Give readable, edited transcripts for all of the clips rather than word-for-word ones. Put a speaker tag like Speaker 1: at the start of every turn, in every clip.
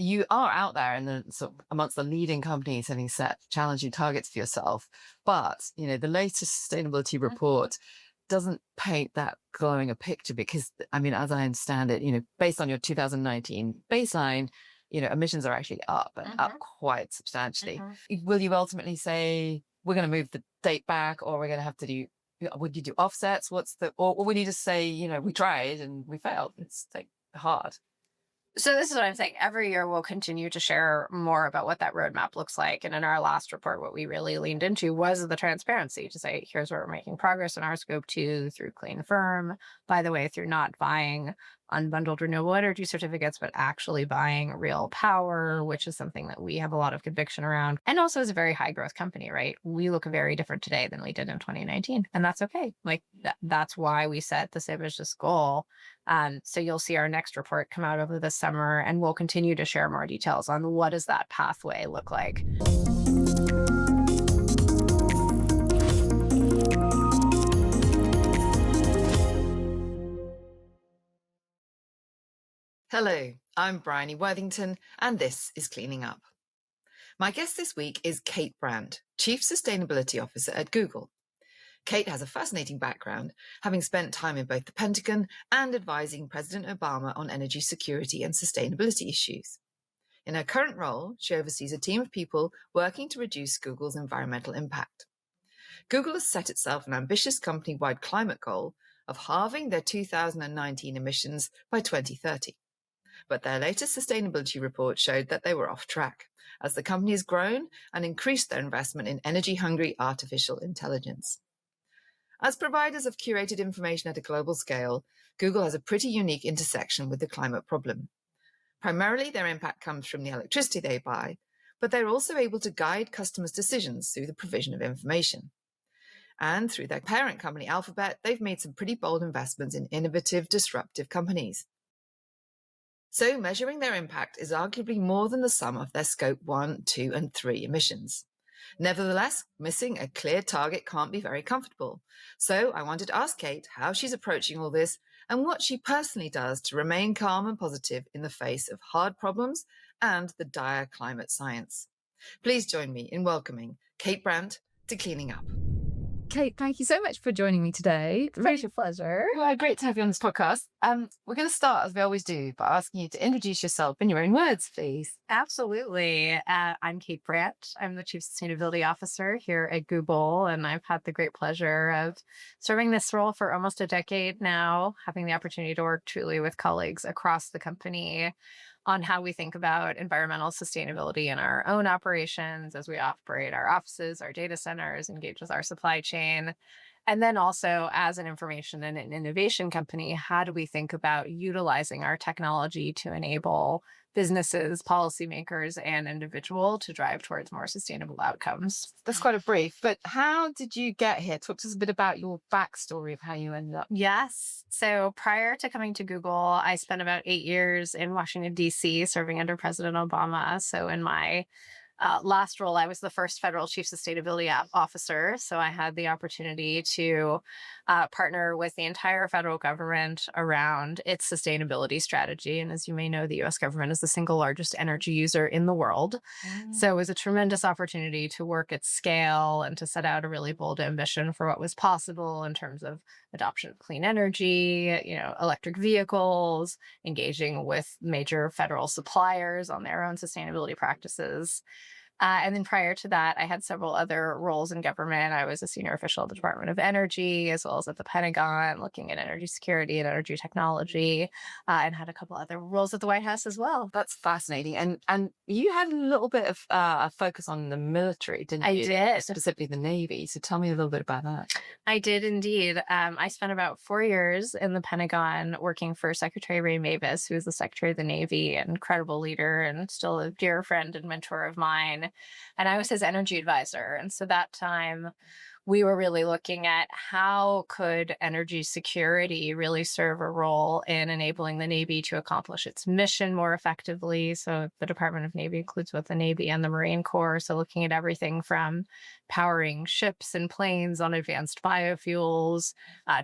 Speaker 1: you are out there in the sort of amongst the leading companies having set challenging targets for yourself. But, the latest sustainability report doesn't paint that glowing a picture because, as I understand it, based on your 2019 baseline, emissions are actually up and up quite substantially. Will you ultimately say we're going to move the date back, or we're going to have to do, would you do offsets? Or will you just say, we tried and we failed? It's like hard.
Speaker 2: So this is what I'm saying. Every year we'll continue to share more about what that roadmap looks like. And in our last report, what we really leaned into was the transparency to say, here's where we're making progress in our scope 2 through clean firm, by the way, through not buying unbundled renewable energy certificates, but actually buying real power, which is something that we have a lot of conviction around. And also as a very high growth company, right? We look very different today than we did in 2019. And that's okay. Like that's why we set this ambitious goal. So you'll see our next report come out over the summer, and we'll continue to share more details on what does that pathway look like.
Speaker 1: Hello, I'm Bryony Worthington, and this is Cleaning Up. My guest this week is Kate Brandt, Chief Sustainability Officer at Google. Kate has a fascinating background, having spent time in both the Pentagon and advising President Obama on energy security and sustainability issues. In her current role, she oversees a team of people working to reduce Google's environmental impact. Google has set itself an ambitious company-wide climate goal of halving their 2019 emissions by 2030. But their latest sustainability report showed that they were off track, as the company has grown and increased their investment in energy-hungry artificial intelligence. As providers of curated information at a global scale, Google has a pretty unique intersection with the climate problem. Primarily, their impact comes from the electricity they buy, but they're also able to guide customers' decisions through the provision of information. And through their parent company, Alphabet, they've made some pretty bold investments in innovative, disruptive companies. So measuring their impact is arguably more than the sum of their scope 1, 2, and 3 emissions. Nevertheless, missing a clear target can't be very comfortable. So I wanted to ask Kate how she's approaching all this and what she personally does to remain calm and positive in the face of hard problems and the dire climate science. Please join me in welcoming Kate Brandt to Cleaning Up.
Speaker 3: Kate, thank you so much for joining me today. It's a pleasure.
Speaker 1: Well, great to have you on this podcast. We're going to start, as we always do, by asking you to introduce yourself in your own words, please.
Speaker 2: Absolutely. I'm Kate Brandt. I'm the Chief Sustainability Officer here at Google, and I've had the great pleasure of serving this role for almost a decade now, having the opportunity to work truly with colleagues across the company on how we think about environmental sustainability in our own operations as we operate our offices, our data centers, engage with our supply chain. And then also as an information and an innovation company, how do we think about utilizing our technology to enable businesses, policymakers, and individual to drive towards more sustainable outcomes?
Speaker 1: That's quite a brief, but how did you get here? Talk to us a bit about your backstory of how you ended up.
Speaker 2: Yes. So prior to coming to Google, I spent about 8 years in Washington, D.C., serving under President Obama. So in my last role, I was the first federal chief sustainability officer. So I had the opportunity to partner with the entire federal government around its sustainability strategy. And as you may know, the U.S. government is the single largest energy user in the world. So it was a tremendous opportunity to work at scale and to set out a really bold ambition for what was possible in terms of adoption of clean energy, electric vehicles, engaging with major federal suppliers on their own sustainability practices. And then prior to that, I had several other roles in government. I was a senior official at the Department of Energy, as well as at the Pentagon, looking at energy security and energy technology, and had a couple other roles at the White House as well.
Speaker 1: That's fascinating. And you had a little bit of a focus on the military, didn't you?
Speaker 2: I did.
Speaker 1: Specifically the Navy. So tell me a little bit about that.
Speaker 2: I did indeed. I spent about 4 years in the Pentagon working for Secretary Ray Mabus, who is the Secretary of the Navy, an incredible leader and still a dear friend and mentor of mine. And I was his energy advisor. And so that time we were really looking at how could energy security really serve a role in enabling the Navy to accomplish its mission more effectively. So the Department of Navy includes both the Navy and the Marine Corps. So looking at everything from powering ships and planes on advanced biofuels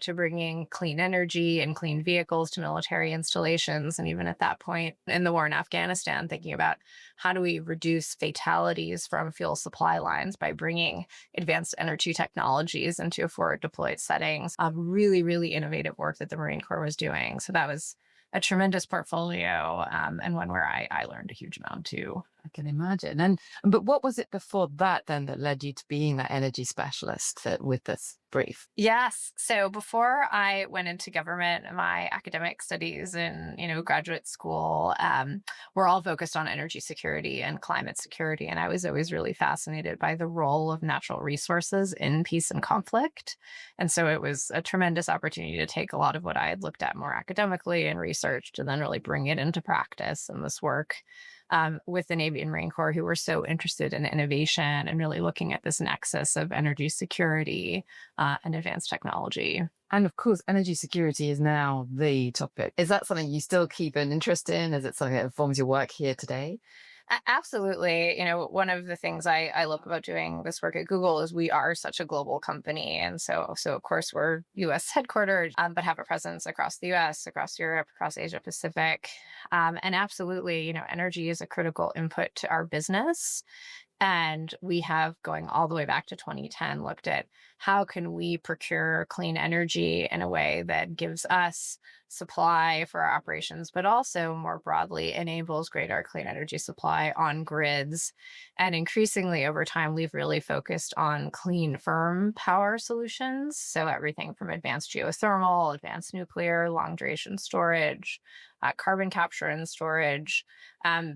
Speaker 2: to bringing clean energy and clean vehicles to military installations. And even at that point in the war in Afghanistan, thinking about how do we reduce fatalities from fuel supply lines by bringing advanced energy technologies into forward deployed settings. Really, really innovative work that the Marine Corps was doing. So that was a tremendous portfolio, and one where I learned a huge amount too.
Speaker 3: I can imagine. But what was it before that then that led you to being that energy specialist with this brief?
Speaker 2: Yes. So before I went into government, my academic studies in, graduate school were all focused on energy security and climate security. And I was always really fascinated by the role of natural resources in peace and conflict. And so it was a tremendous opportunity to take a lot of what I had looked at more academically and researched and then really bring it into practice in this work with the Navy and Marine Corps, who were so interested in innovation and really looking at this nexus of energy security and advanced technology.
Speaker 3: And of course, energy security is now the topic. Is that something you still keep an interest in? Is it something that informs your work here today?
Speaker 2: Absolutely. One of the things I love about doing this work at Google is we are such a global company. And so of course, we're US headquartered, but have a presence across the US, across Europe, across Asia Pacific. And absolutely, energy is a critical input to our business. And we have, going all the way back to 2010, looked at how can we procure clean energy in a way that gives us supply for our operations, but also more broadly enables greater clean energy supply on grids. And increasingly over time, we've really focused on clean, firm power solutions. So everything from advanced geothermal, advanced nuclear, long duration storage, carbon capture and storage.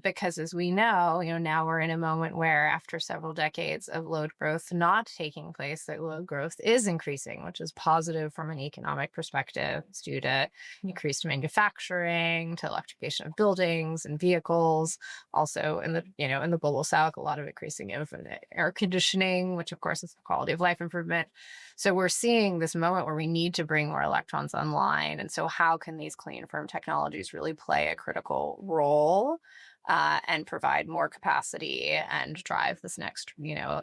Speaker 2: Because as we know, now we're in a moment where after several decades of load growth not taking place, that load growth is increasing, which is positive from an economic perspective. It's due to increased manufacturing, to electrification of buildings and vehicles. Also in the global south, a lot of increasing air conditioning, which of course is a quality of life improvement. So we're seeing this moment where we need to bring more electrons online. And so how can these clean, firm technologies really play a critical role and provide more capacity and drive this next,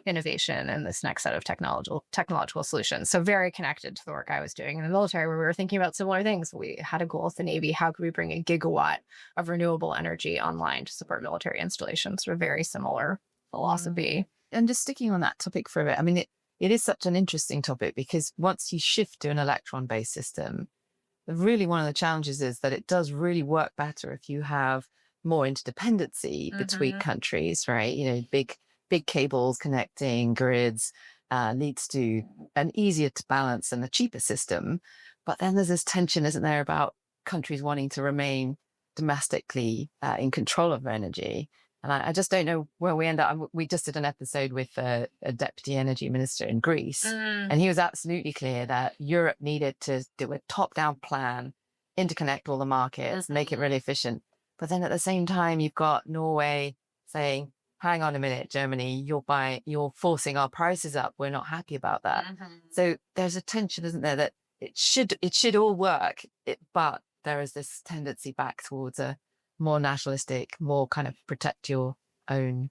Speaker 2: innovation and this next set of technological solutions? So very connected to the work I was doing in the military, where we were thinking about similar things. We had a goal with the Navy. How could we bring a gigawatt of renewable energy online to support military installations? So a very similar philosophy.
Speaker 3: And just sticking on that topic for a bit, I mean, it is such an interesting topic because once you shift to an electron-based system, really one of the challenges is that it does really work better if you have more interdependency between countries, right? Big cables connecting grids leads to an easier to balance and a cheaper system. But then there's this tension, isn't there, about countries wanting to remain domestically in control of energy. And I just don't know where we end up. We just did an episode with a deputy energy minister in Greece, and he was absolutely clear that Europe needed to do a top-down plan, interconnect all the markets, make it really efficient. But then at the same time, you've got Norway saying, hang on a minute, Germany, you're forcing our prices up. We're not happy about that. So there's a tension, isn't there, that it should all work, but there is this tendency back towards a more nationalistic, more kind of protect your own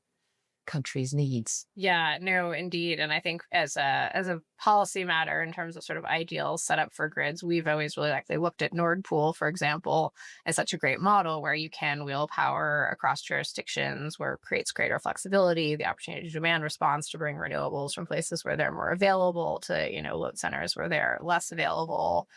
Speaker 3: country's needs.
Speaker 2: Yeah, no, indeed. And I think as a policy matter in terms of sort of ideal setup for grids, we've always really looked at Nord Pool, for example, as such a great model where you can wheel power across jurisdictions, where it creates greater flexibility, the opportunity to demand response to bring renewables from places where they're more available to, load centers where they're less available.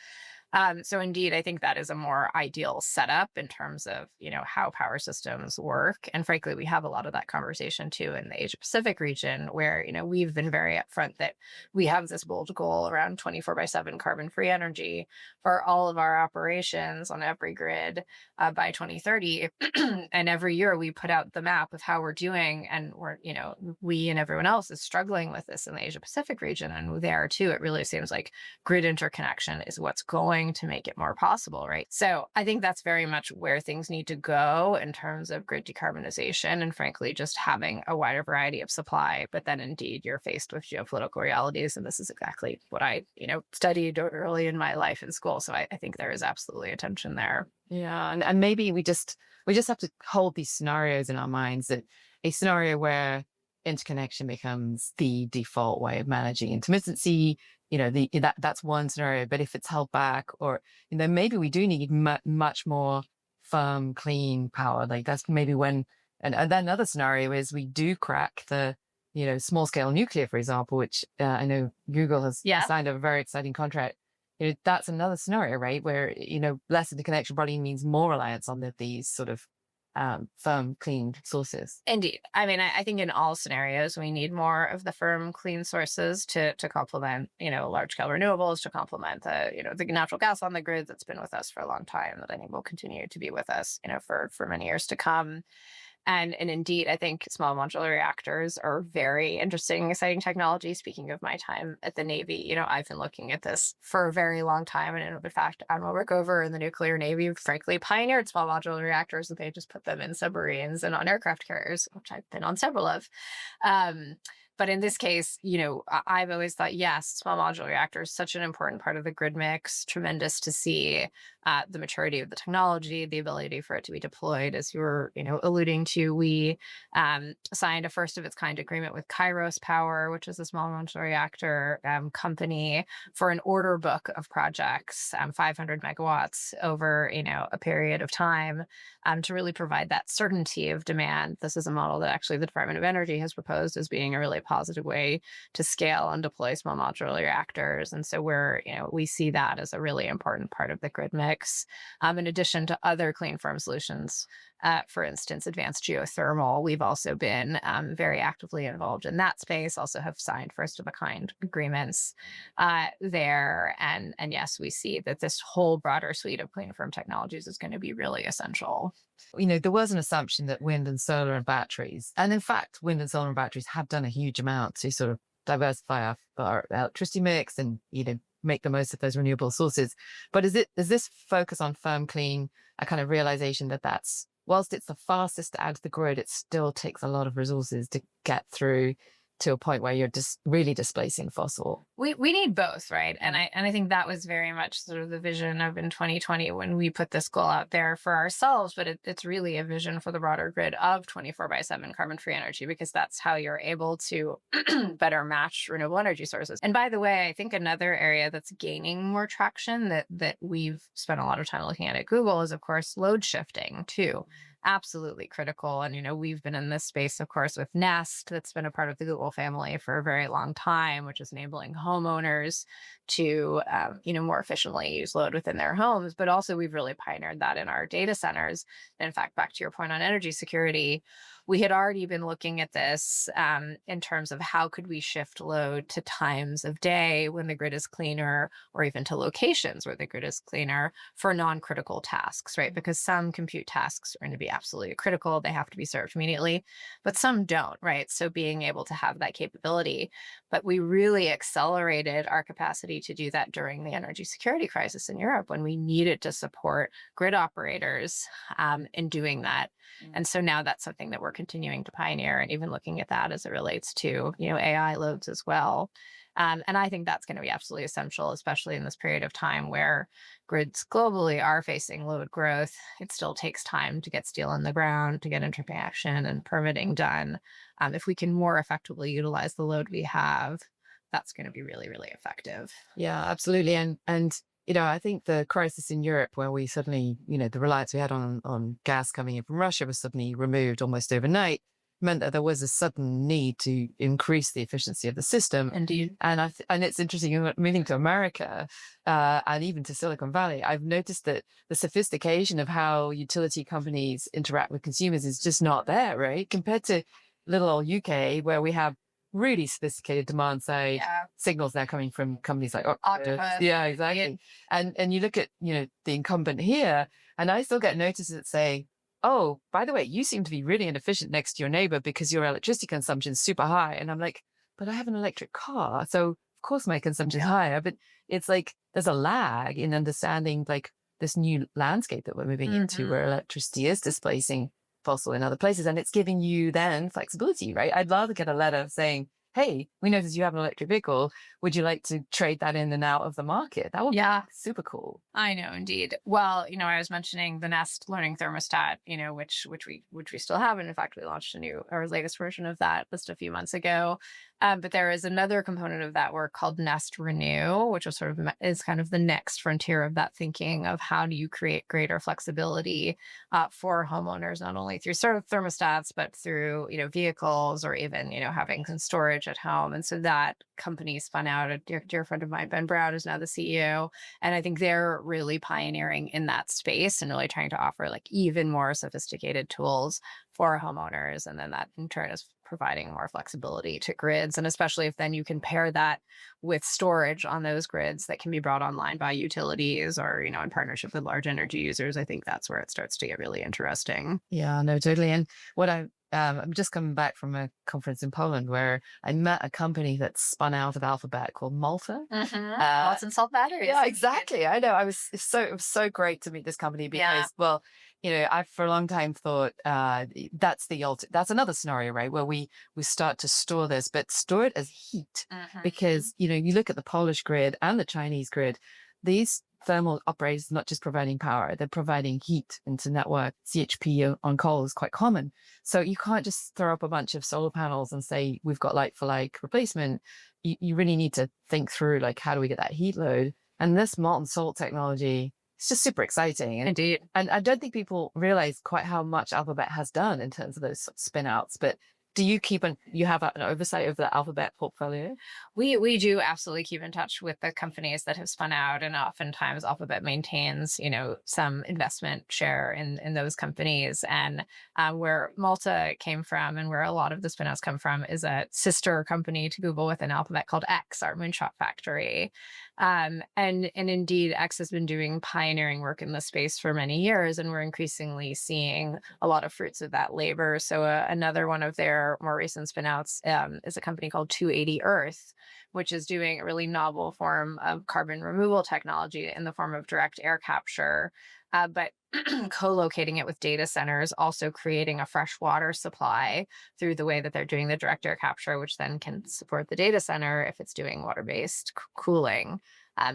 Speaker 2: So indeed, I think that is a more ideal setup in terms of, how power systems work. And frankly, we have a lot of that conversation too in the Asia Pacific region, where, we've been very upfront that we have this bold goal around 24/7 carbon-free energy for all of our operations on every grid by 2030. And every year we put out the map of how we're doing. And we and everyone else is struggling with this in the Asia Pacific region. And there too, it really seems like grid interconnection is what's going going to make it more possible, right? So I think that's very much where things need to go in terms of grid decarbonization and frankly, just having a wider variety of supply. But then indeed, you're faced with geopolitical realities. And this is exactly what I, studied early in my life in school. So I think there is absolutely a tension there.
Speaker 3: Yeah. And maybe we just have to hold these scenarios in our minds, that a scenario where interconnection becomes the default way of managing intermittency, that's one scenario. But if it's held back, or maybe we do need much more firm, clean power. Like that's maybe when, and then another scenario is we do crack the small scale nuclear, for example, which I know Google has signed a very exciting contract. That's another scenario, right, where less interconnection probably means more reliance on these sort of firm, clean sources.
Speaker 2: Indeed. I mean, I think in all scenarios, we need more of the firm, clean sources to complement, large scale renewables, to complement the natural gas on the grid that's been with us for a long time, that I think will continue to be with us, for many years to come. And indeed, I think small modular reactors are very interesting, exciting technology. Speaking of my time at the Navy, I've been looking at this for a very long time. And in fact, Admiral Rickover in the nuclear Navy, frankly, pioneered small modular reactors, and they just put them in submarines and on aircraft carriers, which I've been on several of. But in this case, I've always thought, yes, small modular reactors, such an important part of the grid mix. Tremendous to see the maturity of the technology, the ability for it to be deployed. As you were, alluding to, we signed a first of its kind agreement with Kairos Power, which is a small modular reactor company, for an order book of projects, 500 megawatts over, a period of time, to really provide that certainty of demand. This is a model that actually the Department of Energy has proposed as being a really positive way to scale and deploy small modular reactors. And so we see that as a really important part of the grid mix. In addition to other clean firm solutions, for instance, advanced geothermal, we've also been very actively involved in that space, also have signed first of a kind agreements there. And yes, we see that this whole broader suite of clean firm technologies is going to be really essential.
Speaker 3: There was an assumption that wind and solar and batteries, and in fact, wind and solar and batteries have done a huge amount to sort of diversify our electricity mix and, make the most of those renewable sources. But is this focus on firm, clean, a kind of realization that that's, whilst it's the fastest to add to the grid, it still takes a lot of resources to get through to a point where you're just really displacing fossil?
Speaker 2: We need both, right? And I think that was very much sort of the vision of in 2020 when we put this goal out there for ourselves, but it's really a vision for the broader grid of 24/7 carbon-free energy, because that's how you're able to better match renewable energy sources. And by the way, I think another area that's gaining more traction that we've spent a lot of time looking at Google is, of course, load shifting too. Absolutely critical. And, we've been in this space, of course, with Nest, that's been a part of the Google family for a very long time, which is enabling homeowners to, more efficiently use load within their homes. But also we've really pioneered that in our data centers. And in fact, back to your point on energy security, we had already been looking at this in terms of how could we shift load to times of day when the grid is cleaner, or even to locations where the grid is cleaner for non-critical tasks, right? Because some compute tasks are going to be absolutely critical. They have to be served immediately, but some don't, right? So being able to have that capability. But we really accelerated our capacity to do that during the energy security crisis in Europe, when we needed to support grid operators in doing that. And so now that's something that we're continuing to pioneer, and even looking at that as it relates to, AI loads as well. And I think that's going to be absolutely essential, especially in this period of time where grids globally are facing load growth. It still takes time to get steel in the ground, to get interconnection and permitting done. If we can more effectively utilize the load we have, that's going to be really, really effective.
Speaker 3: Yeah, absolutely. And I think the crisis in Europe, where we suddenly, the reliance we had on gas coming in from Russia was suddenly removed almost overnight, meant that there was a sudden need to increase the efficiency of the system.
Speaker 2: Indeed.
Speaker 3: And it's interesting, moving to America and even to Silicon Valley, I've noticed that the sophistication of how utility companies interact with consumers is just not there, right? Compared to little old UK, where we have really sophisticated demand side signals now coming from companies like Octopus. Yeah, exactly. And you look at, the incumbent here, and I still get notices that say, oh, by the way, you seem to be really inefficient next to your neighbor because your electricity consumption is super high. And I'm like, but I have an electric car. So of course my consumption is higher, but it's like there's a lag in understanding like this new landscape that we're moving into where electricity is displacing fossil in other places. And it's giving you then flexibility, right? I'd rather get a letter saying, hey, we noticed you have an electric vehicle. Would you like to trade that in and out of the market? That would be super cool.
Speaker 2: I know, indeed. Well, I was mentioning the Nest learning thermostat, which we still have, and in fact, we launched our latest version of that just a few months ago. But there is another component of that work called Nest Renew, which is kind of the next frontier of that thinking of how do you create greater flexibility for homeowners, not only through sort of thermostats, but through vehicles or even having some storage at home. And so that company spun out. A dear friend of mine, Ben Brown, is now the CEO. And I think they're really pioneering in that space and really trying to offer like even more sophisticated tools for homeowners. And then that in turn is providing more flexibility to grids. And especially if then you can pair that with storage on those grids that can be brought online by utilities or, in partnership with large energy users, I think that's where it starts to get really interesting.
Speaker 3: Yeah, no, totally. And I'm just coming back from a conference in Poland where I met a company that spun out of Alphabet called Malta.
Speaker 2: Lots and salt batteries.
Speaker 3: Yeah, exactly. I know. It was so great to meet this company because, well, I've for a long time thought that's that's another scenario, right? Where we start to store this, but store it as heat because, you look at the Polish grid and the Chinese grid, these thermal operators not just providing power, they're providing heat into network. CHP on coal is quite common. So you can't just throw up a bunch of solar panels and say, we've got like for like replacement. You really need to think through like, how do we get that heat load? And this molten salt technology, it's just super exciting.
Speaker 2: Indeed.
Speaker 3: And I don't think people realize quite how much Alphabet has done in terms of those spin outs. But do you you have an oversight of the Alphabet portfolio?
Speaker 2: We do absolutely keep in touch with the companies that have spun out, and oftentimes Alphabet maintains, some investment share in those companies. And where Malta came from and where a lot of the spinouts come from is a sister company to Google within Alphabet called X, our moonshot factory. And indeed, X has been doing pioneering work in this space for many years, and we're increasingly seeing a lot of fruits of that labor. So another one of their more recent spinouts is a company called 280 Earth, which is doing a really novel form of carbon removal technology in the form of direct air capture, but co-locating it with data centers, also creating a fresh water supply through the way that they're doing the direct air capture, which then can support the data center if it's doing water-based cooling.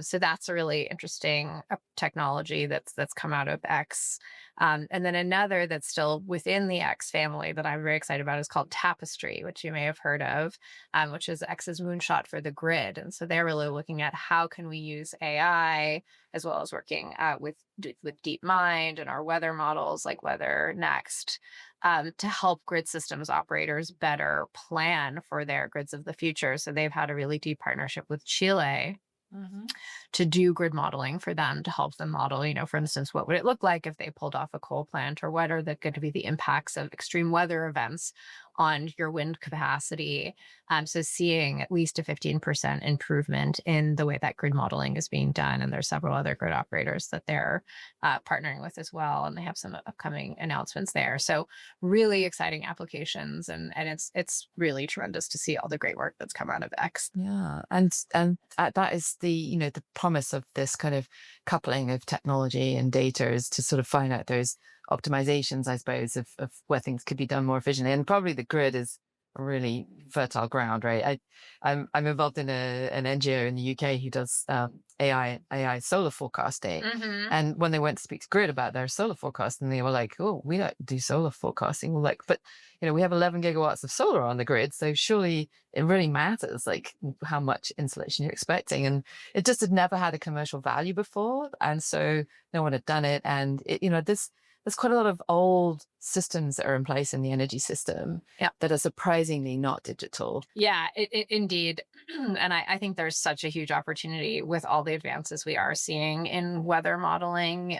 Speaker 2: So that's a really interesting technology that's come out of X. And then another that's still within the X family that I'm very excited about is called Tapestry, which you may have heard of, which is X's moonshot for the grid. And so they're really looking at how can we use AI as well as working with DeepMind and our weather models like Weather Next to help grid systems operators better plan for their grids of the future. So they've had a really deep partnership with Chile to do grid modeling for them to help them model, for instance, what would it look like if they pulled off a coal plant, or what are going to be the impacts of extreme weather events on your wind capacity. So seeing at least a 15% improvement in the way that grid modeling is being done. And there's several other grid operators that they're partnering with as well. And they have some upcoming announcements there. So really exciting applications. And it's really tremendous to see all the great work that's come out of X.
Speaker 3: Yeah. And that is the promise of this kind of coupling of technology and data is to sort of find out those optimizations, I suppose, of where things could be done more efficiently. And probably the grid is a really fertile ground, right? I'm involved in an NGO in the UK who does AI solar forecasting. And when they went to speak to grid about their solar forecasting, they were like, oh, we don't do solar forecasting. We're like, but we have 11 gigawatts of solar on the grid, so surely it really matters like how much insulation you're expecting. And it just had never had a commercial value before, and so no one had done it. And there's quite a lot of old systems that are in place in the energy system that are surprisingly not digital.
Speaker 2: Yeah, it indeed. And I think there's such a huge opportunity with all the advances we are seeing in weather modeling.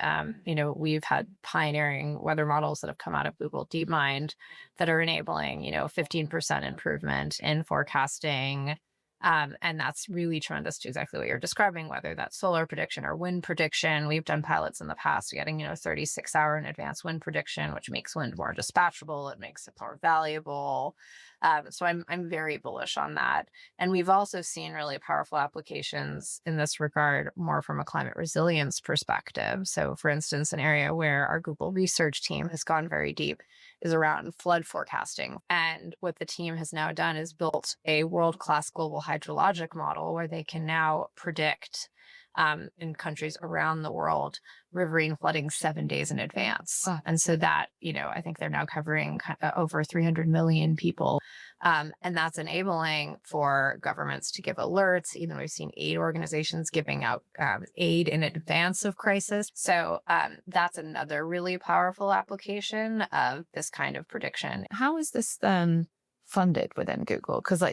Speaker 2: We've had pioneering weather models that have come out of Google DeepMind that are enabling, 15% improvement in forecasting And that's really tremendous to exactly what you're describing, whether that's solar prediction or wind prediction. We've done pilots in the past getting, 36-hour in advance wind prediction, which makes wind more dispatchable. It makes it more valuable. So I'm very bullish on that. And we've also seen really powerful applications in this regard, more from a climate resilience perspective. So for instance, an area where our Google research team has gone very deep is around flood forecasting. And what the team has now done is built a world-class global hydrologic model where they can now predict in countries around the world riverine flooding 7 days in advance.
Speaker 3: Wow.
Speaker 2: And so that, I think they're now covering over 300 million people. And that's enabling for governments to give alerts. Even we've seen aid organizations giving out aid in advance of crisis. So that's another really powerful application of this kind of prediction.
Speaker 3: How is this then funded within Google? Because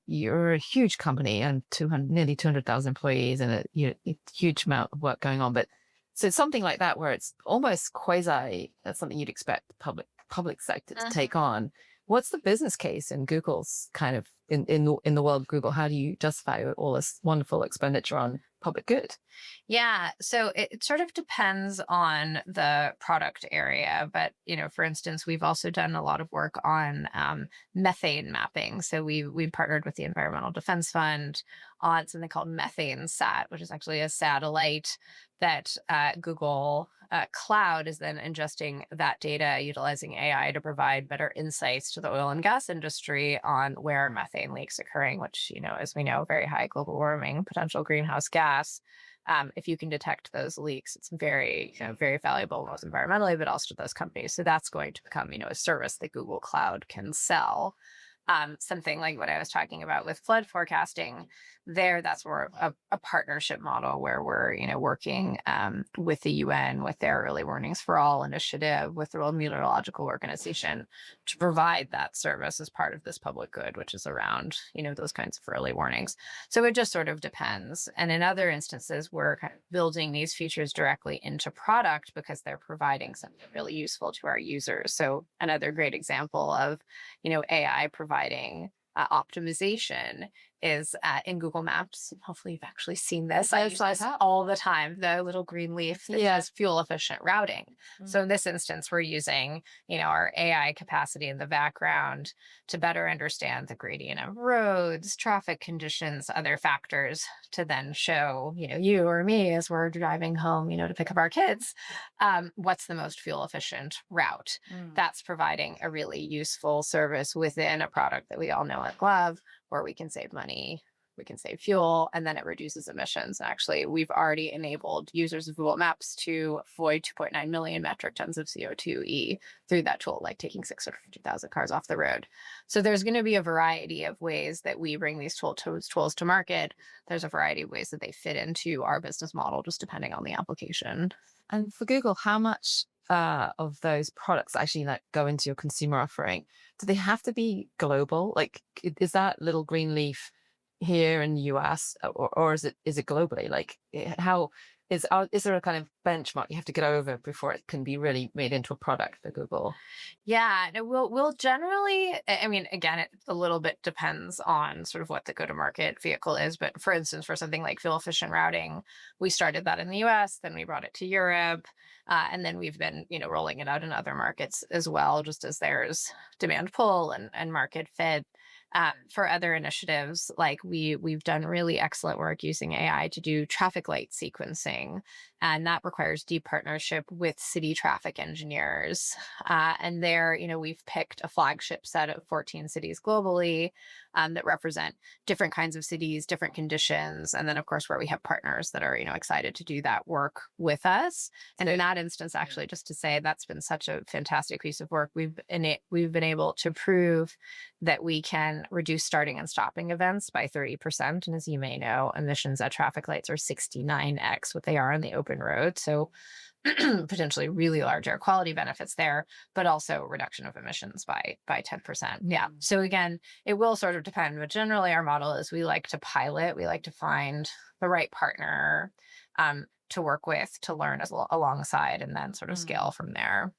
Speaker 3: you're a huge company and nearly 200,000 employees and a huge amount of work going on. But so something like that, where it's almost quasi, that's something you'd expect the public sector to take on. What's the business case in Google's kind of in the world of Google? How do you justify all this wonderful expenditure on public good?
Speaker 2: Yeah, so it sort of depends on the product area. But, for instance, we've also done a lot of work on methane mapping. So we partnered with the Environmental Defense Fund on something called Methane Sat, which is actually a satellite that Google Cloud is then ingesting that data, utilizing AI to provide better insights to the oil and gas industry on where methane leaks occurring, which, as we know, very high global warming potential greenhouse gas. If you can detect those leaks, it's very, very valuable, both environmentally, but also to those companies. So that's going to become, a service that Google Cloud can sell. Something like what I was talking about with flood forecasting there, that's more a partnership model where we're, working with the UN, with their Early Warnings for All initiative, with the World Meteorological Organization to provide that service as part of this public good, which is around, those kinds of early warnings. So it just sort of depends. And in other instances, we're kind of building these features directly into product because they're providing something really useful to our users. So another great example of, AI providing optimization is in Google Maps. Hopefully you've actually seen this. I use this all the time, the little green leaf that has fuel efficient routing. So in this instance, we're using, our AI capacity in the background to better understand the gradient of roads, traffic conditions, other factors to then show, you or me as we're driving home, to pick up our kids, what's the most fuel efficient route. That's providing a really useful service within a product that we all know and love, where we can save money, we can save fuel, and then it reduces emissions. Actually, we've already enabled users of Google Maps to avoid 2.9 million metric tons of CO2e through that tool, like taking 650,000 cars off the road. So there's going to be a variety of ways that we bring these tools to market. There's a variety of ways that they fit into our business model, just depending on the application.
Speaker 3: And for Google, how much of those products actually go into your consumer offering? Do they have to be global? Like, is that little green leaf here in the US, or is it globally? Like, how is there a kind of benchmark you have to get over before it can be really made into a product for Google?
Speaker 2: Yeah, no, we'll generally, I mean, again, it a little bit depends on sort of what the go-to-market vehicle is. But for instance, for something like fuel efficient routing, we started that in the US, then we brought it to Europe, and then we've been, rolling it out in other markets as well, just as there's demand pull and market fit. For other initiatives, like we've done really excellent work using AI to do traffic light sequencing, and that requires deep partnership with city traffic engineers. And there, we've picked a flagship set of 14 cities globally that represent different kinds of cities, different conditions, and then of course where we have partners that are excited to do that work with us. And in that instance, actually, just to say that's been such a fantastic piece of work. We've been able to prove that we can reduce starting and stopping events by 30%. And as you may know, emissions at traffic lights are 69x what they are on the open road. So potentially really large air quality benefits there, but also reduction of emissions by 10%. Yeah. So again, it will sort of depend, but generally our model is we like to pilot, we like to find the right partner to work with, to learn alongside, and then sort of scale from there.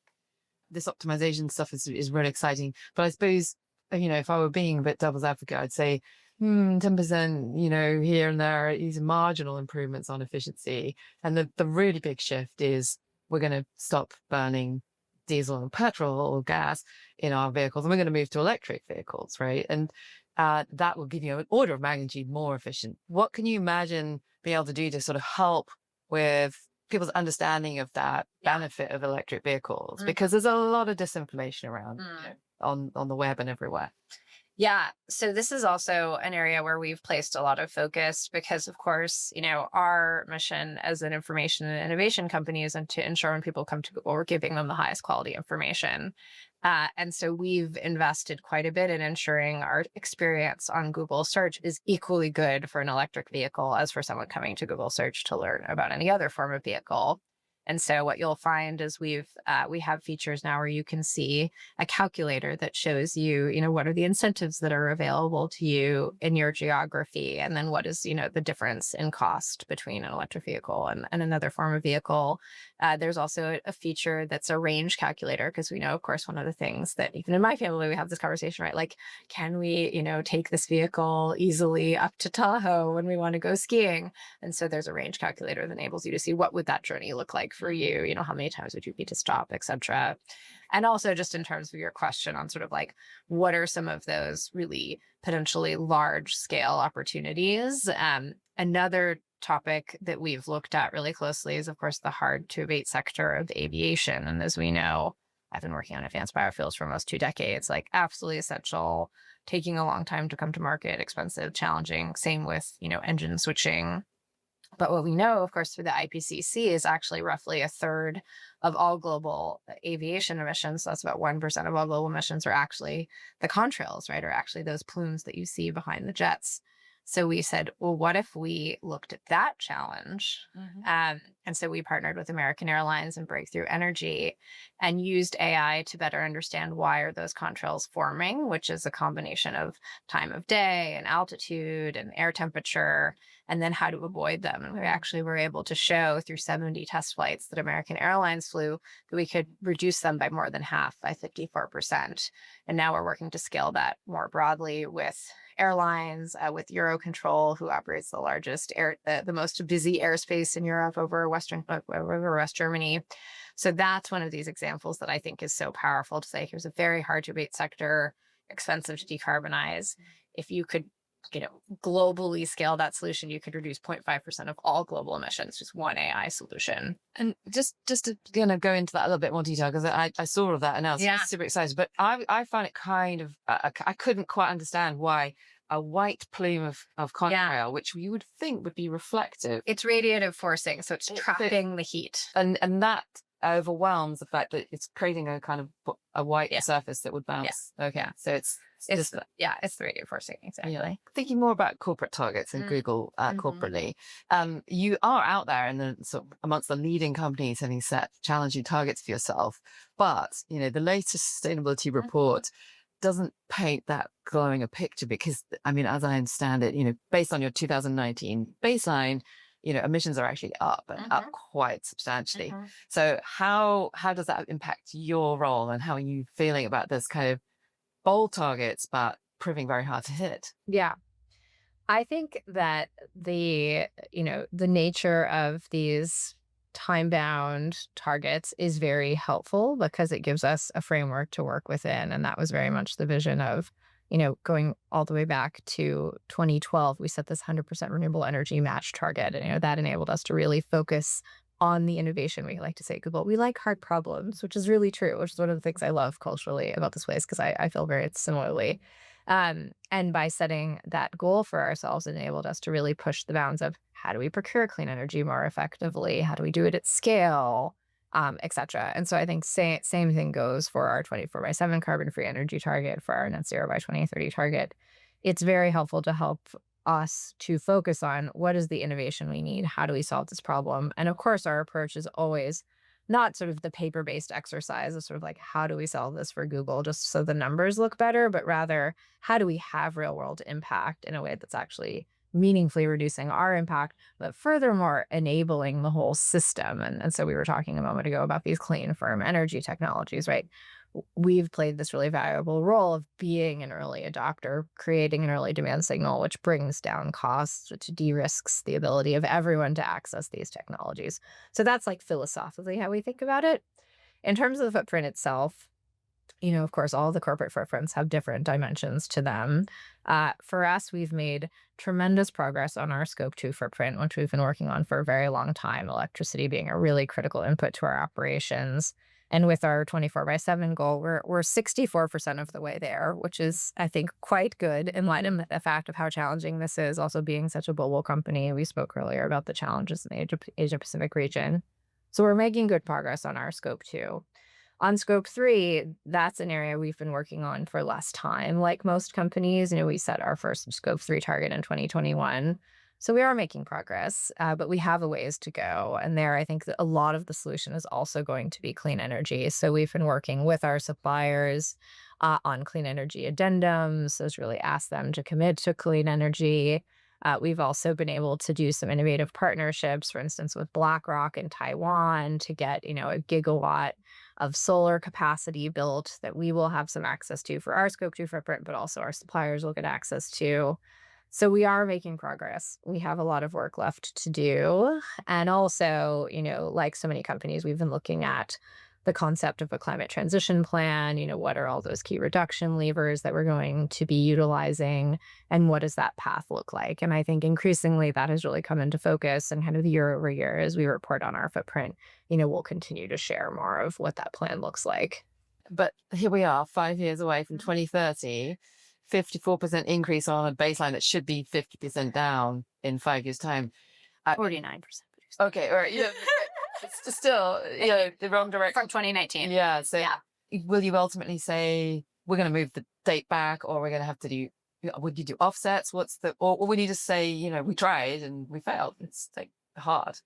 Speaker 3: This optimization stuff is really exciting, but I suppose, if I were being a bit devil's advocate, I'd say 10%, here and there, these marginal improvements on efficiency. And the really big shift is we're going to stop burning diesel and petrol or gas in our vehicles, and we're going to move to electric vehicles, right? And that will give you an order of magnitude more efficient. What can you imagine being able to do to sort of help with people's understanding of that benefit of electric vehicles? Because there's a lot of disinformation around on the web and everywhere.
Speaker 2: Yeah. So this is also an area where we've placed a lot of focus because, of course, our mission as an information and innovation company is to ensure when people come to Google, we're giving them the highest quality information. And so we've invested quite a bit in ensuring our experience on Google search is equally good for an electric vehicle as for someone coming to Google search to learn about any other form of vehicle. And so what you'll find is we have features now where you can see a calculator that shows you, what are the incentives that are available to you in your geography, and then what is, the difference in cost between an electric vehicle and another form of vehicle. There's also a feature that's a range calculator, because we know, of course, one of the things that even in my family, we have this conversation, right? Like, can we, take this vehicle easily up to Tahoe when we want to go skiing? And so there's a range calculator that enables you to see what would that journey look like for you, how many times would you need to stop, et cetera. And also just in terms of your question on sort of like, what are some of those really potentially large scale opportunities? Another topic that we've looked at really closely is, of course, the hard to abate sector of aviation. And as we know, I've been working on advanced biofuels for almost 2 decades, like absolutely essential, taking a long time to come to market, expensive, challenging. Same with, engine switching. But what we know, of course, through the IPCC is actually roughly a third of all global aviation emissions. So that's about 1% of all global emissions are actually the contrails, right? Or actually those plumes that you see behind the jets. So we said, well, what if we looked at that challenge? And so we partnered with American Airlines and Breakthrough Energy and used AI to better understand why are those contrails forming, which is a combination of time of day and altitude and air temperature, and then how to avoid them. And we actually were able to show through 70 test flights that American Airlines flew that we could reduce them by more than half, by 54%. And now we're working to scale that more broadly with airlines, with Eurocontrol, who operates the largest the most busy airspace in Europe over West Germany. So that's one of these examples that I think is so powerful to say, here's a very hard to abate sector, expensive to decarbonize. If you could, globally scale that solution, you could reduce 0.5% of all global emissions, just one AI solution.
Speaker 3: And just to go into that a little bit more detail, because I saw all of that and I was super excited. But I found it kind of, I couldn't quite understand why a white plume of contrail, which you would think would be reflective.
Speaker 2: It's radiative forcing, so it's trapping the heat.
Speaker 3: And that overwhelms the fact that it's creating a kind of a white surface that would bounce. Okay, so it's
Speaker 2: the radiative forcing, exactly.
Speaker 3: Yeah. Thinking more about corporate targets and Google corporately, you are out there and sort of amongst the leading companies having set challenging targets for yourself. But the latest sustainability report doesn't paint that glowing a picture because, as I understand it, based on your 2019 baseline, emissions are actually up and up quite substantially. So how does that impact your role, and how are you feeling about this kind of bold targets, but proving very hard to hit?
Speaker 2: Yeah. I think that the nature of these time-bound targets is very helpful because it gives us a framework to work within. And that was very much the vision of, going all the way back to 2012, we set this 100% renewable energy match target. And, that enabled us to really focus on the innovation. We like to say at Google, we like hard problems, which is really true, which is one of the things I love culturally about this place, because I feel very similarly. And by setting that goal for ourselves, it enabled us to really push the bounds of how do we procure clean energy more effectively? How do we do it at scale? Et cetera. And so I think same thing goes for our 24/7 carbon-free energy target, for our net zero by 2030 target. It's very helpful to help us to focus on what is the innovation we need? How do we solve this problem? And of course, our approach is always not sort of the paper-based exercise of sort of like, how do we solve this for Google just so the numbers look better, but rather, how do we have real-world impact in a way that's actually meaningfully reducing our impact, but furthermore enabling the whole system. And so we were talking a moment ago about these clean, firm energy technologies, right? we've played this really valuable role of being an early adopter, creating an early demand signal, which brings down costs, which de-risks the ability of everyone to access these technologies. So that's like philosophically how we think about it. In terms of the footprint itself, of course, all the corporate footprints have different dimensions to them. For us, we've made tremendous progress on our Scope 2 footprint, which we've been working on for a very long time, electricity being a really critical input to our operations. And with our 24/7 goal, we're 64% of the way there, which is, I think, quite good in light of the fact of how challenging this is, also being such a global company. We spoke earlier about the challenges in the Asia-Pacific region. So we're making good progress on our Scope 2. On Scope 3, that's an area we've been working on for less time. Like most companies, we set our first Scope 3 target in 2021. So we are making progress, but we have a ways to go. And there, I think that a lot of the solution is also going to be clean energy. So we've been working with our suppliers on clean energy addendums. Those really ask them to commit to clean energy. We've also been able to do some innovative partnerships, for instance, with BlackRock in Taiwan to get, a gigawatt of solar capacity built that we will have some access to for our Scope 2 footprint, but also our suppliers will get access to. So we are making progress. We have a lot of work left to do. And also, like so many companies, we've been looking at the concept of a climate transition plan. What are all those key reduction levers that we're going to be utilizing, and what does that path look like? And I think increasingly that has really come into focus, and kind of year over year as we report on our footprint, we'll continue to share more of what that plan looks like.
Speaker 3: But here we are, 5 years away from 2030, 54% increase on a baseline that should be 50% down in 5 years' time.
Speaker 2: 49%.
Speaker 3: Okay, all right. It's just still, the wrong direction.
Speaker 2: From 2019.
Speaker 3: Yeah. So will you ultimately say we're going to move the date back, or we're going to have to do, would you do offsets? Or would you just say, we tried and we failed? It's like hard.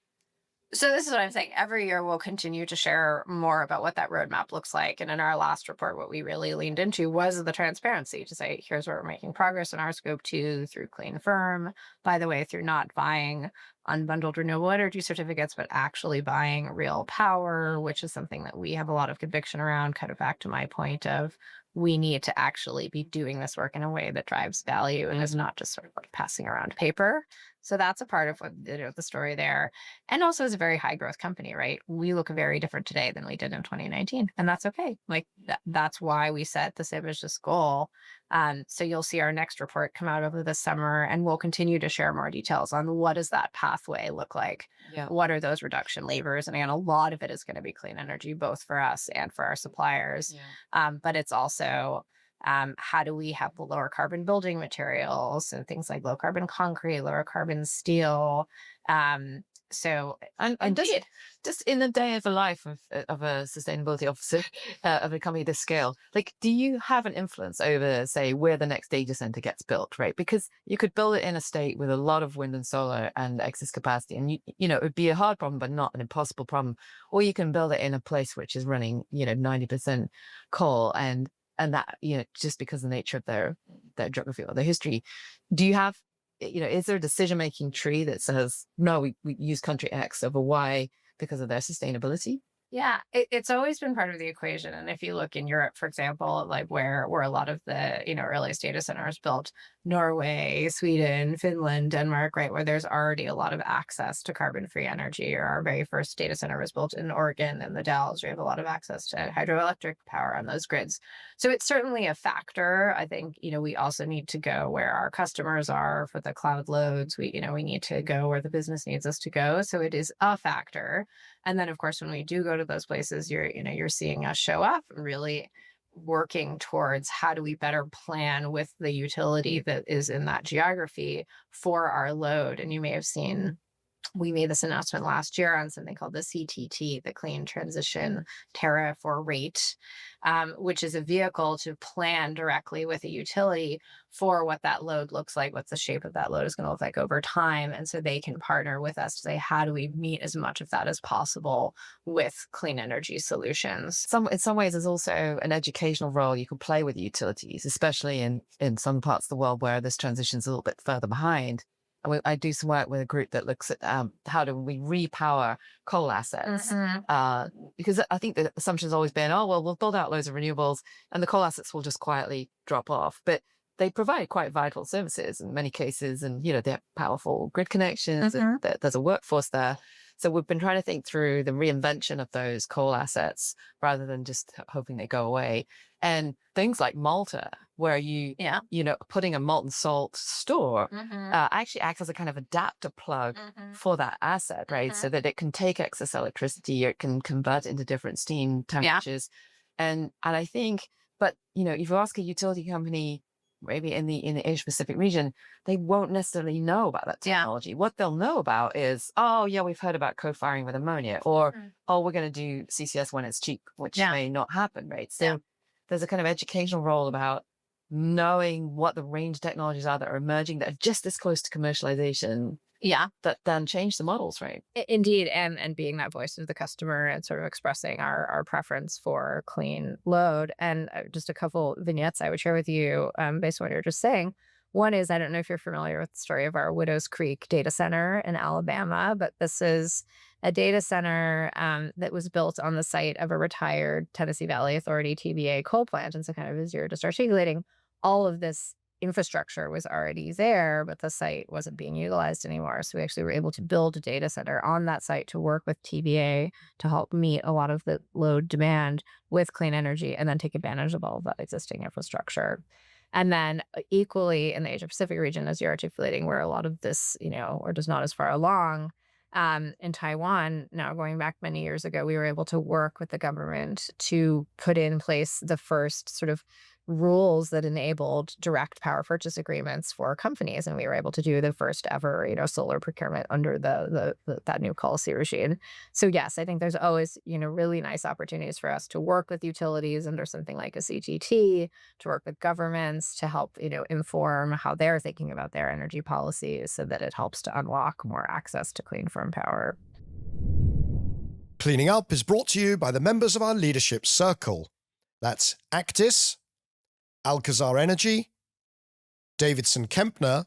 Speaker 2: So this is what I'm saying. Every year we'll continue to share more about what that roadmap looks like. And in our last report, what we really leaned into was the transparency to say, here's where we're making progress in our Scope 2 through Clean Firm. By the way, through not buying unbundled renewable energy certificates, but actually buying real power, which is something that we have a lot of conviction around, kind of back to my point of we need to actually be doing this work in a way that drives value and is not just sort of like passing around paper. So that's a part of what the story there. And also as a very high growth company, right? We look very different today than we did in 2019. And that's okay. Like that's why we set this ambitious goal. So you'll see our next report come out over the summer, and we'll continue to share more details on what does that pathway look like?
Speaker 3: Yeah.
Speaker 2: What are those reduction levers? And again, a lot of it is going to be clean energy, both for us and for our suppliers.
Speaker 3: Yeah.
Speaker 2: But it's also how do we have the lower carbon building materials and things like low carbon concrete, lower carbon steel. So
Speaker 3: and just in the day of the life of a sustainability officer of a company this scale, like, do you have an influence over, say, where the next data center gets built, right? Because you could build it in a state with a lot of wind and solar and excess capacity, and it would be a hard problem, but not an impossible problem. Or you can build it in a place which is running, 90% coal, and that, just because of the nature of their geography or their history. Do you have, is there a decision-making tree that says, no, we use country X over Y because of their sustainability?
Speaker 2: Yeah, it's always been part of the equation. And if you look in Europe, for example, like where a lot of the, earliest data centers built, Norway, Sweden, Finland, Denmark, right, where there's already a lot of access to carbon-free energy. Or our very first data center was built in Oregon and the Dalles. We have a lot of access to hydroelectric power on those grids. So it's certainly a factor. I think, we also need to go where our customers are for the cloud loads. We need to go where the business needs us to go. So it is a factor. And then, of course, when we do go to those places, you're seeing us show up and really working towards how do we better plan with the utility that is in that geography for our load. And you may have seen we made this announcement last year on something called the CTT, the Clean Transition Tariff or Rate, which is a vehicle to plan directly with a utility for what that load looks like, what the shape of that load is going to look like over time. And so they can partner with us to say, how do we meet as much of that as possible with clean energy solutions?
Speaker 3: In some ways, there's also an educational role you can play with utilities, especially in some parts of the world where this transition is a little bit further behind. I do some work with a group that looks at how do we repower coal assets, because I think the assumption has always been, oh, well, we'll build out loads of renewables and the coal assets will just quietly drop off. But they provide quite vital services in many cases, and they have powerful grid connections, and there's a workforce there. So we've been trying to think through the reinvention of those coal assets rather than just hoping they go away. And things like Malta, where putting a molten salt store actually acts as a kind of adapter plug for that asset, right? So that it can take excess electricity, or it can convert into different steam temperatures. And I think, but if you ask a utility company, maybe in the Asia Pacific region, they won't necessarily know about that technology. What they'll know about is, oh yeah, we've heard about co-firing with ammonia, or oh, we're going to do CCS when it's cheap, which may not happen, right? So there's a kind of educational role about knowing what the range technologies are that are emerging that are just this close to commercialization. That then change the models, right?
Speaker 2: Indeed. And being that voice of the customer and sort of expressing our preference for clean load. And just a couple vignettes I would share with you based on what you're just saying. One is, I don't know if you're familiar with the story of our Widows Creek data center in Alabama, but this is a data center that was built on the site of a retired Tennessee Valley Authority TBA coal plant. And so kind of as you're just articulating, all of this infrastructure was already there, but the site wasn't being utilized anymore. So we actually were able to build a data center on that site to work with TBA to help meet a lot of the load demand with clean energy, and then take advantage of all of that existing infrastructure. And then equally in the Asia Pacific region, as you're articulating, where a lot of this, or just not as far along, in Taiwan, now going back many years ago, we were able to work with the government to put in place the first sort of rules that enabled direct power purchase agreements for companies, and we were able to do the first ever solar procurement under that new policy regime. So yes, I think there's always really nice opportunities for us to work with utilities under something like a CGT, to work with governments to help inform how they're thinking about their energy policies, so that it helps to unlock more access to clean firm power.
Speaker 4: Cleaning Up is brought to you by the members of our leadership circle. That's Actis, Alcazar Energy, Davidson Kempner,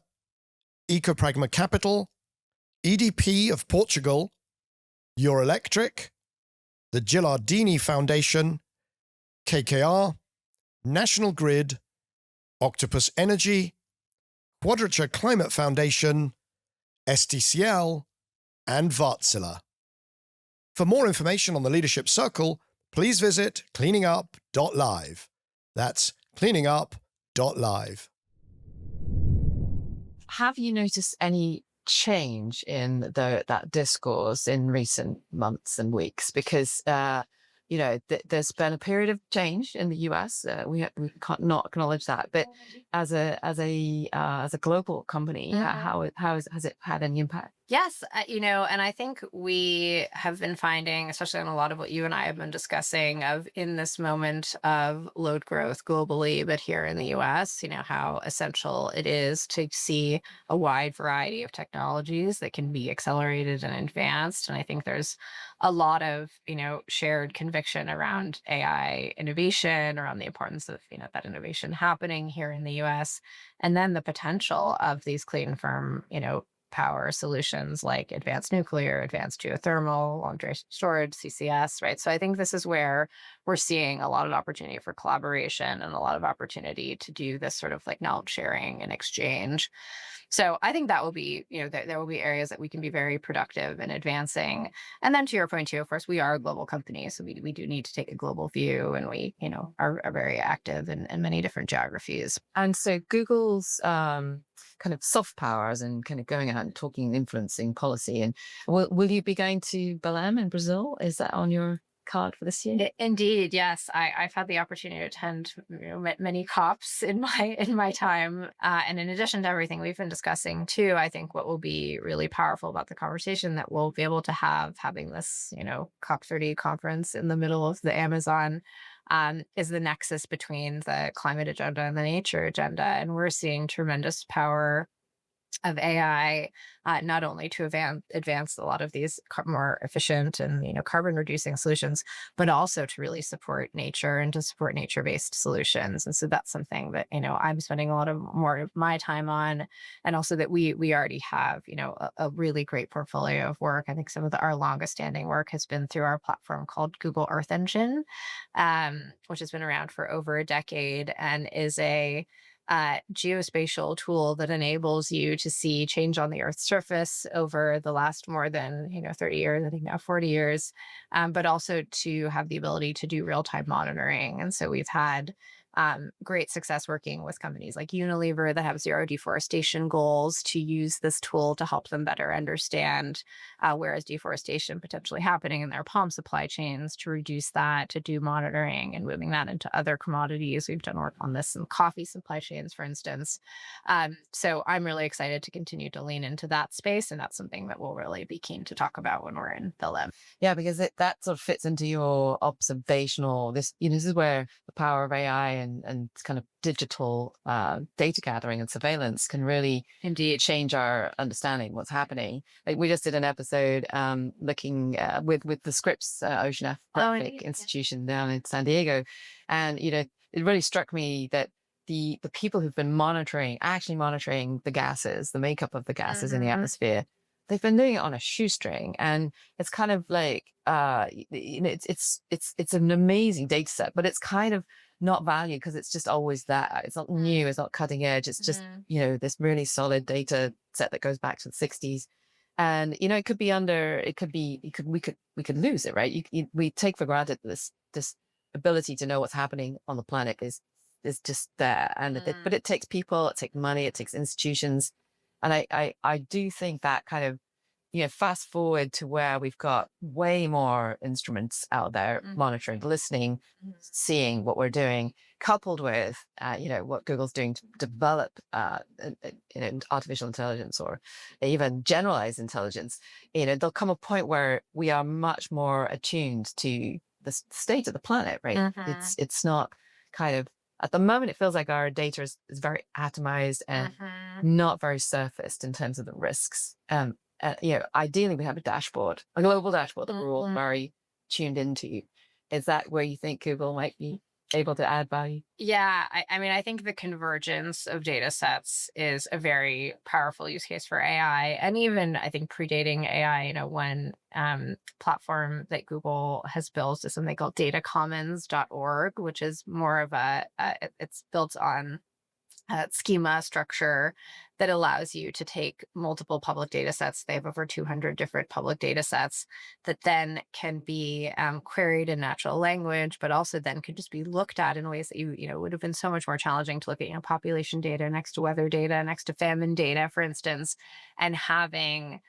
Speaker 4: Ecopragma Capital, EDP of Portugal, Euroelectric, the Gilardini Foundation, KKR, National Grid, Octopus Energy, Quadrature Climate Foundation, STCL, and Wärtsilä. For more information on the Leadership Circle, please visit cleaningup.live. That's cleaningup.live.
Speaker 3: Have you noticed any change in that discourse in recent months and weeks? Because there's been a period of change in the US. We can't not acknowledge that. But as a global company, how has it had any impact?
Speaker 2: Yes, and I think we have been finding, especially on a lot of what you and I have been discussing, of in this moment of load growth globally, but here in the US, how essential it is to see a wide variety of technologies that can be accelerated and advanced. And I think there's a lot of, shared conviction around AI innovation, around the importance of, that innovation happening here in the US, and then the potential of these clean, firm, power solutions like advanced nuclear, advanced geothermal, long duration storage, CCS, right? So I think this is where we're seeing a lot of opportunity for collaboration and a lot of opportunity to do this sort of like knowledge sharing and exchange. So I think that will be, there will be areas that we can be very productive in advancing. And then to your point too, of course, we are a global company, so we do need to take a global view, and we, are very active in many different geographies.
Speaker 3: And so Google's kind of soft powers and kind of going out and talking and influencing policy. And will you be going to Belém in Brazil? Is that on your card for this year?
Speaker 2: Indeed, yes. I've had the opportunity to attend many COPs in my time, and in addition to everything we've been discussing too, I think what will be really powerful about the conversation that we'll be able to having this COP30 conference in the middle of the Amazon is the nexus between the climate agenda and the nature agenda, and we're seeing tremendous power AI, not only to advance a lot of these more efficient and carbon reducing solutions, but also to really support nature and to support nature based solutions. And so that's something that I'm spending a lot of more of my time on, and also that we already have a really great portfolio of work. I think some of our longest standing work has been through our platform called Google Earth Engine, which has been around for over a decade and is a geospatial tool that enables you to see change on the Earth's surface over the last more than 30 years, I think now 40 years, but also to have the ability to do real-time monitoring. And so we've had great success working with companies like Unilever that have zero deforestation goals to use this tool to help them better understand where is deforestation potentially happening in their palm supply chains, to reduce that, to do monitoring and moving that into other commodities. We've done work on this in coffee supply chains, for instance. So I'm really excited to continue to lean into that space, and that's something that we'll really be keen to talk about when we're in Philip.
Speaker 3: Yeah, because that sort of fits into your observational. This is where the power of AI and kind of digital data gathering and surveillance can really
Speaker 2: Indeed
Speaker 3: change our understanding what's happening. Like we just did an episode looking with the Scripps Oceanographic Institution down in San Diego, and it really struck me that the people who've been actually monitoring the gases, the makeup of the gases in the atmosphere, they've been doing it on a shoestring, and it's kind of like it's an amazing data set, but it's kind of not valued because it's just always that. It's not new, it's not cutting edge. It's just this really solid data set that goes back to the 60s, and it could be we could lose it, right? We take for granted this ability to know what's happening on the planet is just there, and but it takes people, it takes money, it takes institutions. And I do think that kind of, fast forward to where we've got way more instruments out there monitoring, listening, seeing what we're doing, coupled with, what Google's doing to develop artificial intelligence or even generalized intelligence. There'll come a point where we are much more attuned to the state of the planet, right? It's not kind of, at the moment, it feels like our data is very atomized and not very surfaced in terms of the risks. Ideally, we have a global dashboard that we're all very tuned into. Is that where you think Google might be able to add value?
Speaker 2: Yeah, I mean, I think the convergence of data sets is a very powerful use case for AI, and even I think predating AI. One platform that Google has built is something called datacommons.org, which is more of it's built on schema structure that allows you to take multiple public data sets. They have over 200 different public data sets that then can be queried in natural language, but also then could just be looked at in ways that would have been so much more challenging to look at population data next to weather data, next to famine data, for instance, and having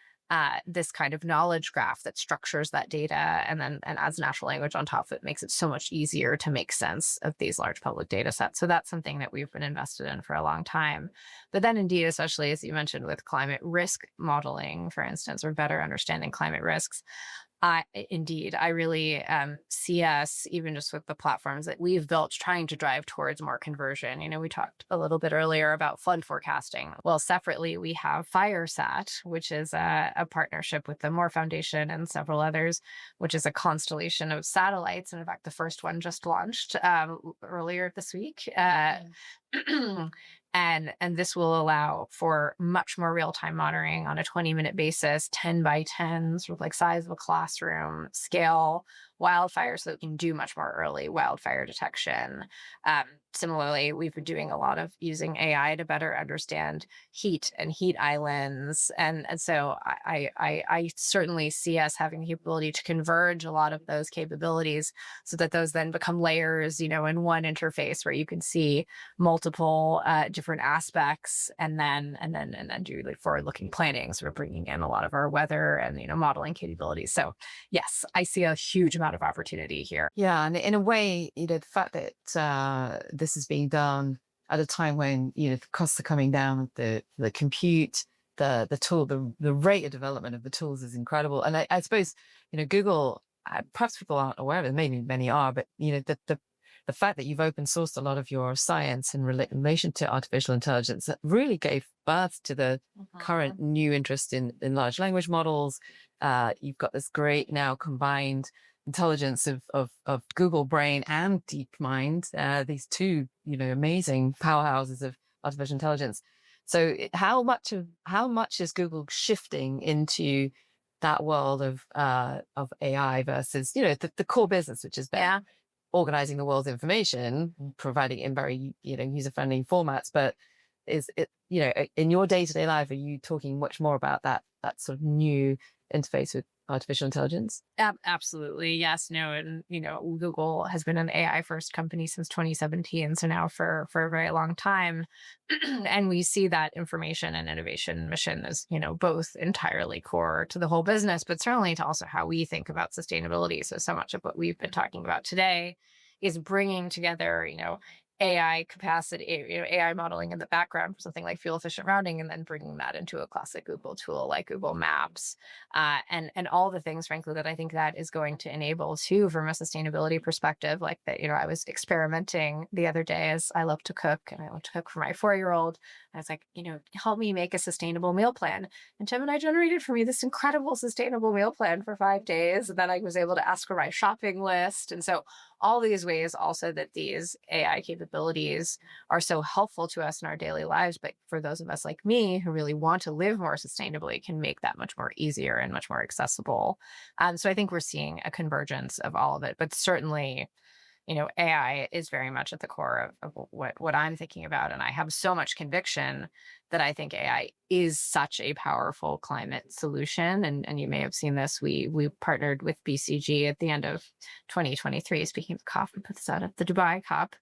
Speaker 2: this kind of knowledge graph that structures that data and adds natural language on top of it makes it so much easier to make sense of these large public data sets. So that's something that we've been invested in for a long time. But then indeed, especially as you mentioned with climate risk modeling, for instance, or better understanding climate risks, I really see us, even just with the platforms that we've built, trying to drive towards more conversion. We talked a little bit earlier about flood forecasting. Well, separately, we have FireSat, which is a partnership with the Moore Foundation and several others, which is a constellation of satellites. And in fact, the first one just launched earlier this week. And this will allow for much more real-time monitoring on a 20-minute basis, 10 by 10, sort of like size of a classroom scale wildfires, so that we can do much more early wildfire detection. Similarly, we've been doing a lot of using AI to better understand heat and heat islands. And so I certainly see us having the capability to converge a lot of those capabilities so that those then become layers, in one interface where you can see multiple different aspects and then do like forward-looking planning, sort of bringing in a lot of our weather and, modeling capabilities. So yes, I see a huge amount of opportunity here.
Speaker 3: Yeah, and in a way, the fact that this is being done at a time when the costs are coming down, the compute, the tool, the rate of development of the tools is incredible. And I suppose Google, perhaps people aren't aware of it, maybe many are, but the the fact that you've open sourced a lot of your science in relation to artificial intelligence, that really gave birth to the current new interest in large language models. You've got this great now combined intelligence of Google Brain and DeepMind, these two, amazing powerhouses of artificial intelligence. So how much is Google shifting into that world of AI versus, the core business, which has been organizing the world's information, providing it in very, user-friendly formats, but is it, in your day-to-day life, are you talking much more about that sort of new interface with artificial intelligence?
Speaker 2: Absolutely. Yes. No. And, Google has been an AI first company since 2017. So now for a very long time. And we see that information and innovation mission as, both entirely core to the whole business, but certainly to also how we think about sustainability. So much of what we've been talking about today is bringing together, AI capacity, AI modeling in the background for something like fuel efficient routing, and then bringing that into a classic Google tool like Google Maps, and all the things, frankly, that I think that is going to enable too, from a sustainability perspective. Like that, I was experimenting the other day, as I love to cook, and I love to cook for my 4-year-old. I was like, help me make a sustainable meal plan. And Gemini generated for me this incredible sustainable meal plan for 5 days. And then I was able to ask for my shopping list. And so all these ways also that these AI capabilities are so helpful to us in our daily lives, but for those of us like me who really want to live more sustainably, can make that much more easier and much more accessible. So I think we're seeing a convergence of all of it, but certainly, AI is very much at the core of what I'm thinking about. And I have so much conviction that I think AI is such a powerful climate solution. And you may have seen this. We partnered with BCG at the end of 2023, speaking of COP, we put this out at the Dubai COP,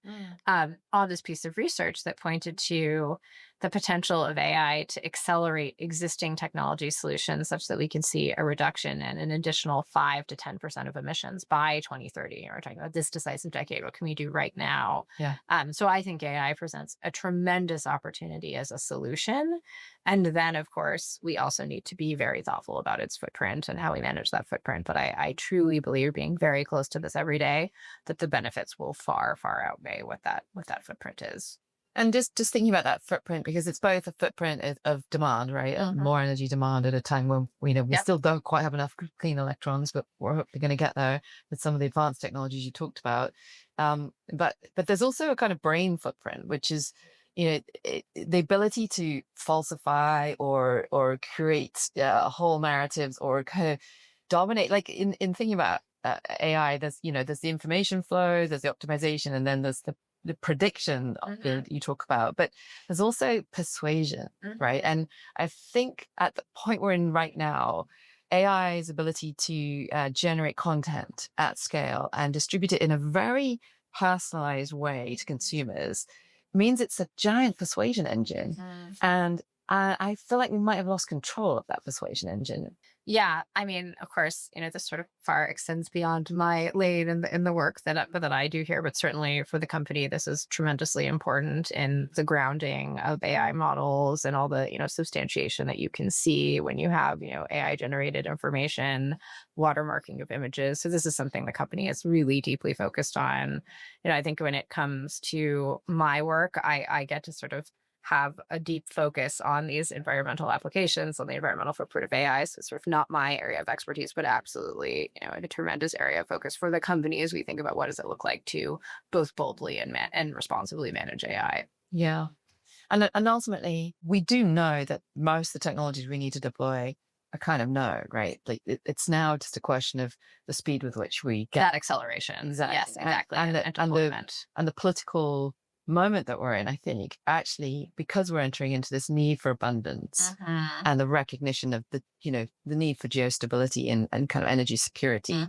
Speaker 2: on this piece of research that pointed to the potential of AI to accelerate existing technology solutions such that we can see a reduction in an additional 5 to 10% of emissions by 2030. We're talking about this decisive decade. What can we do right now?
Speaker 3: Yeah.
Speaker 2: So I think AI presents a tremendous opportunity as a solution. And then, of course, we also need to be very thoughtful about its footprint and how we manage that footprint. But I truly believe, being very close to this every day, that the benefits will far, far outweigh what that footprint is.
Speaker 3: And just thinking about that footprint, because it's both a footprint of demand, right? More energy demand at a time when we still don't quite have enough clean electrons, but we're hopefully going to get there with some of the advanced technologies you talked about. But there's also a kind of brain footprint, which is, the ability to falsify or create whole narratives, or kind of dominate. Like in thinking about AI, there's the information flow, there's the optimization, and then there's the prediction that you talk about, but there's also persuasion, right? And I think at the point we're in right now, AI's ability to generate content at scale and distribute it in a very personalized way to consumers means it's a giant persuasion engine. And I feel like we might have lost control of that persuasion engine.
Speaker 2: Yeah, I mean, of course, this sort of far extends beyond my lane in the work that I do here, but certainly for the company, this is tremendously important in the grounding of AI models and all the substantiation that you can see when you have AI generated information, watermarking of images. So this is something the company is really deeply focused on. I think when it comes to my work, I get to sort of have a deep focus on these environmental applications, on the environmental footprint of AI. So it's sort of not my area of expertise, but absolutely, a tremendous area of focus for the company as we think about what does it look like to both boldly and responsibly manage AI.
Speaker 3: Yeah. And ultimately, we do know that most of the technologies we need to deploy are kind of no, right? Like it's now just a question of the speed with which we get
Speaker 2: that acceleration.
Speaker 3: Exactly.
Speaker 2: Yes, exactly.
Speaker 3: And
Speaker 2: the
Speaker 3: political moment that we're in, I think, actually, because we're entering into this need for abundance and the recognition of the need for geostability and kind of energy security,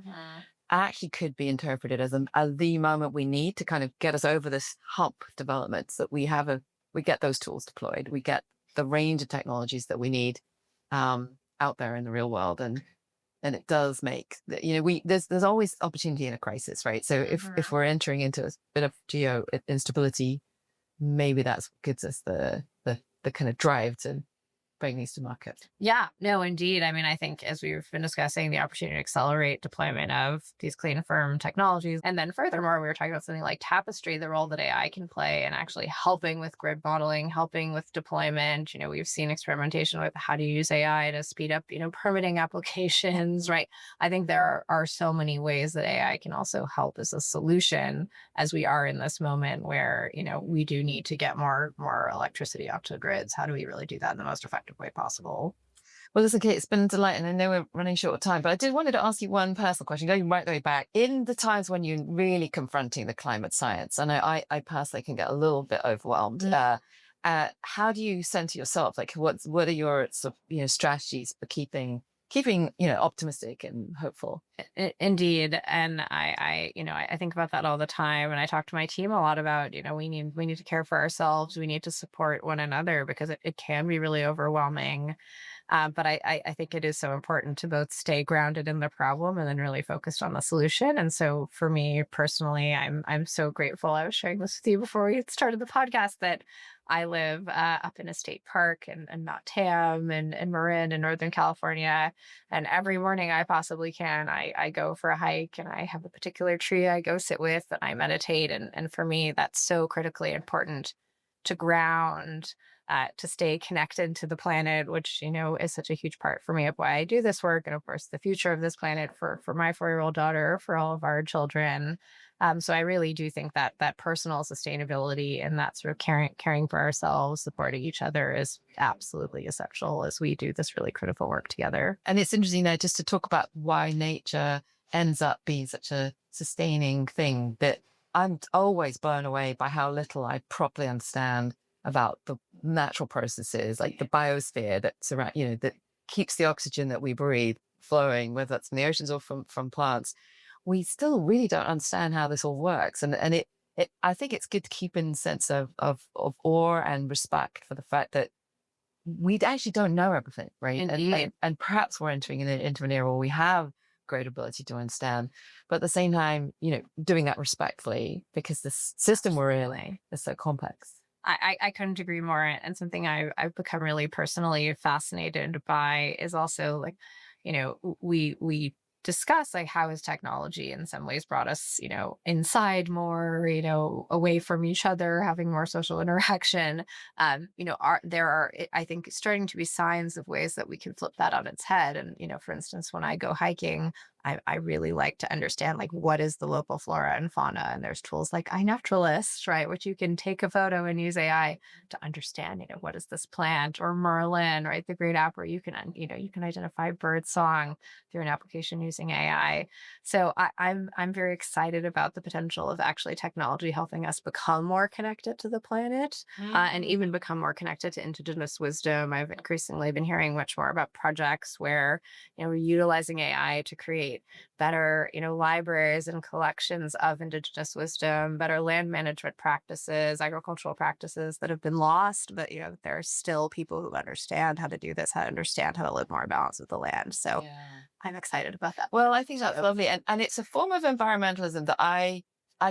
Speaker 3: actually could be interpreted as the moment we need to kind of get us over this hump of developments, that we get those tools deployed, we get the range of technologies that we need out there in the real world. And it does make, there's always opportunity in a crisis, right? So if we're entering into a bit of geo instability, maybe that's what gives us the kind of drive to bring these to market?
Speaker 2: Yeah, no, indeed. I mean, I think as we've been discussing, the opportunity to accelerate deployment of these clean, firm technologies. And then furthermore, we were talking about something like Tapestry, the role that AI can play in actually helping with grid modeling, helping with deployment. We've seen experimentation with how to use AI to speed up, permitting applications, right? I think there are so many ways that AI can also help as a solution, as we are in this moment where, we do need to get more electricity out to the grids. How do we really do that in the most effective way possible?
Speaker 3: Well, listen, Kate, it's been a delight, and I know we're running short of time, but I did wanted to ask you one personal question, going right the way back. In the times when you're really confronting the climate science, and I personally can get a little bit overwhelmed. How do you center yourself? Like, what are your sort of, strategies for keeping optimistic and hopeful?
Speaker 2: Indeed. And I think about that all the time. And I talk to my team a lot about, we need to care for ourselves. We need to support one another because it can be really overwhelming. But I think it is so important to both stay grounded in the problem and then really focused on the solution. And so for me personally, I'm so grateful. I was sharing this with you before we started the podcast that I live up in a state park and Mount Tam and Marin in Northern California. And every morning I possibly can, I go for a hike and I have a particular tree I go sit with and I meditate. And for me, that's so critically important to ground, to stay connected to the planet, which, is such a huge part for me of why I do this work. And of course, the future of this planet for my 4-year-old daughter, for all of our children. So I really do think that personal sustainability and that sort of caring for ourselves, supporting each other is absolutely essential as we do this really critical work together.
Speaker 3: And it's interesting now just to talk about why nature ends up being such a sustaining thing, that I'm always blown away by how little I properly understand about the natural processes, like the biosphere that surround, that keeps the oxygen that we breathe flowing, whether that's from the oceans or from plants. We still really don't understand how this all works. And it I think it's good to keep in sense of awe and respect for the fact that we actually don't know everything, right? And perhaps we're entering into an era where we have great ability to understand, but at the same time, doing that respectfully, because the system we're in is so complex.
Speaker 2: I couldn't agree more. And something I've become really personally fascinated by is also like, we discuss like how has technology in some ways brought us, inside more, away from each other, having more social interaction. There are, I think, starting to be signs of ways that we can flip that on its head. And, for instance, when I go hiking, I really like to understand like what is the local flora and fauna, and there's tools like iNaturalist, right, which you can take a photo and use AI to understand, what is this plant, or Merlin, right, the great app where you can identify bird song through an application using AI. So I'm very excited about the potential of actually technology helping us become more connected to the planet, and even become more connected to indigenous wisdom. I've increasingly been hearing much more about projects where we're utilizing AI to create better, libraries and collections of indigenous wisdom, better land management practices, agricultural practices that have been lost, but there are still people who understand how to do this, how to understand how to live more in balance with the land. So I'm excited about that.
Speaker 3: Well, I think that's lovely. And it's a form of environmentalism that I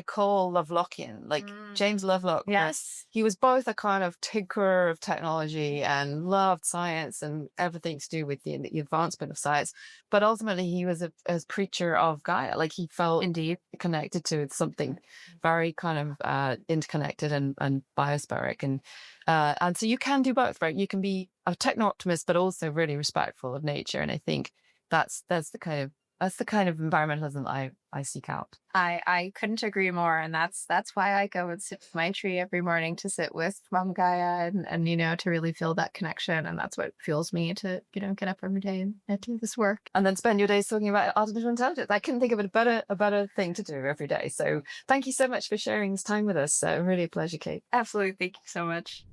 Speaker 3: call Lovelockian, like James Lovelock.
Speaker 2: Yes.
Speaker 3: He was both a kind of tinkerer of technology and loved science and everything to do with the advancement of science. But ultimately, he was a preacher of Gaia. Like he felt
Speaker 2: Indeed
Speaker 3: connected to something very kind of interconnected and biospheric. And so you can do both, right? You can be a techno optimist, but also really respectful of nature. And I think that's the kind of environmentalism that I seek out.
Speaker 2: I couldn't agree more. And that's why I go and sit with my tree every morning, to sit with Mom Gaia and to really feel that connection. And that's what fuels me to, get up every day and do this work.
Speaker 3: And then spend your days talking about artificial intelligence. I couldn't think of a better thing to do every day. So thank you so much for sharing this time with us. Really a pleasure, Kate.
Speaker 2: Absolutely. Thank you so much.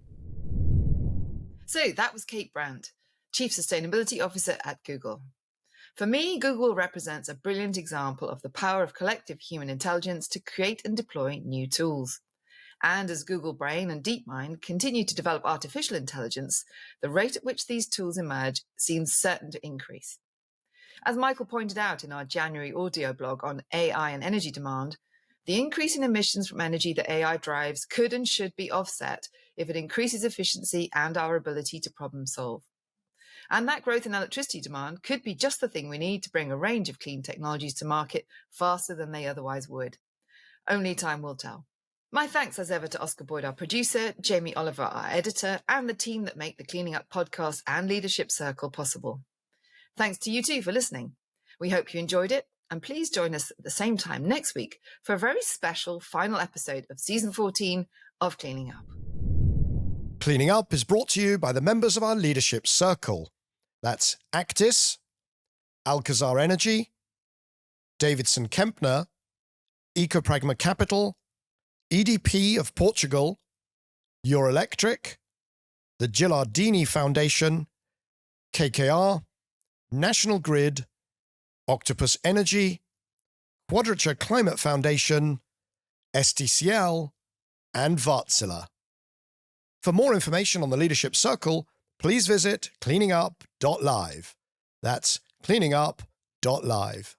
Speaker 1: So that was Kate Brandt, Chief Sustainability Officer at Google. For me, Google represents a brilliant example of the power of collective human intelligence to create and deploy new tools. And as Google Brain and DeepMind continue to develop artificial intelligence, the rate at which these tools emerge seems certain to increase. As Michael pointed out in our January audio blog on AI and energy demand, the increase in emissions from energy that AI drives could and should be offset if it increases efficiency and our ability to problem solve. And that growth in electricity demand could be just the thing we need to bring a range of clean technologies to market faster than they otherwise would. Only time will tell. My thanks as ever to Oscar Boyd, our producer, Jamie Oliver, our editor, and the team that make the Cleaning Up podcast and Leadership Circle possible. Thanks to you too for listening. We hope you enjoyed it, and please join us at the same time next week for a very special final episode of Season 14 of Cleaning Up.
Speaker 4: Cleaning Up is brought to you by the members of our Leadership Circle. That's Actis, Alcazar Energy, Davidson Kempner, Ecopragma Capital, EDP of Portugal, Euroelectric, the Gilardini Foundation, KKR, National Grid, Octopus Energy, Quadrature Climate Foundation, STCL, and Wärtsilä. For more information on the Leadership Circle, please visit cleaningup.live. That's cleaningup.live.